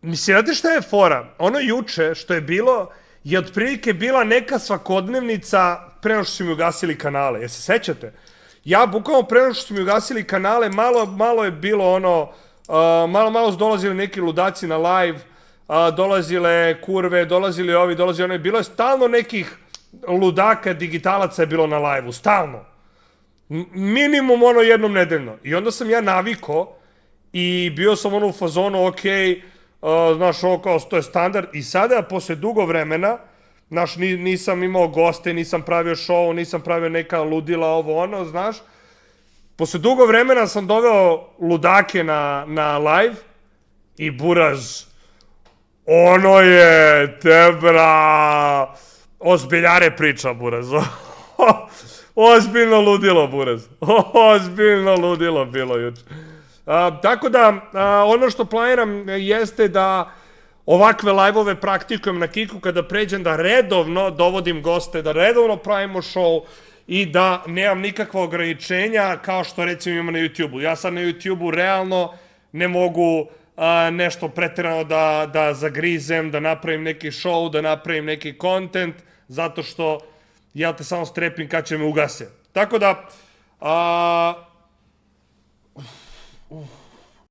Mislim, znate šta je fora? Ono juče što je bilo je otprilike bila neka svakodnevnica pre nego što su mi ugasili kanale. Jel se sećate? Ja bukvalno pre nego što su mi ugasili kanale, malo je bilo ono, malo su dolazili neki ludaci na live, dolazile kurve, dolazili ovi, dolazili oni. Bilo je stalno nekih ludaka, digitalaca je bilo na live-u, stalno. Minimum ono jednom nedeljno. I onda sam ja naviko i bio sam ono u fazonu, okej, znaš, ovo kao, to je standard. I sada, posle dugo vremena, znaš, nisam imao goste, nisam pravio show, nisam pravio neka ludila, ovo ono, znaš. Posle dugo vremena sam doveo ludake na live i Buraz, ono je tebra, ozbiljare priča, Buraz. Ozbiljno ludilo, Buraz. Ozbiljno ludilo bilo juče. Tako da, ono što planiram jeste da ovakve live-ove praktikujem na Kiku kada pređem da redovno dovodim goste, da redovno pravimo show i da nemam nikakva ograničenja kao što recimo imam na YouTube-u. Ja sad na YouTube-u realno ne mogu nešto preterano da zagrizem, da napravim neki show, da napravim neki content, zato što ja te samo strepim kad će me ugase. Tako da,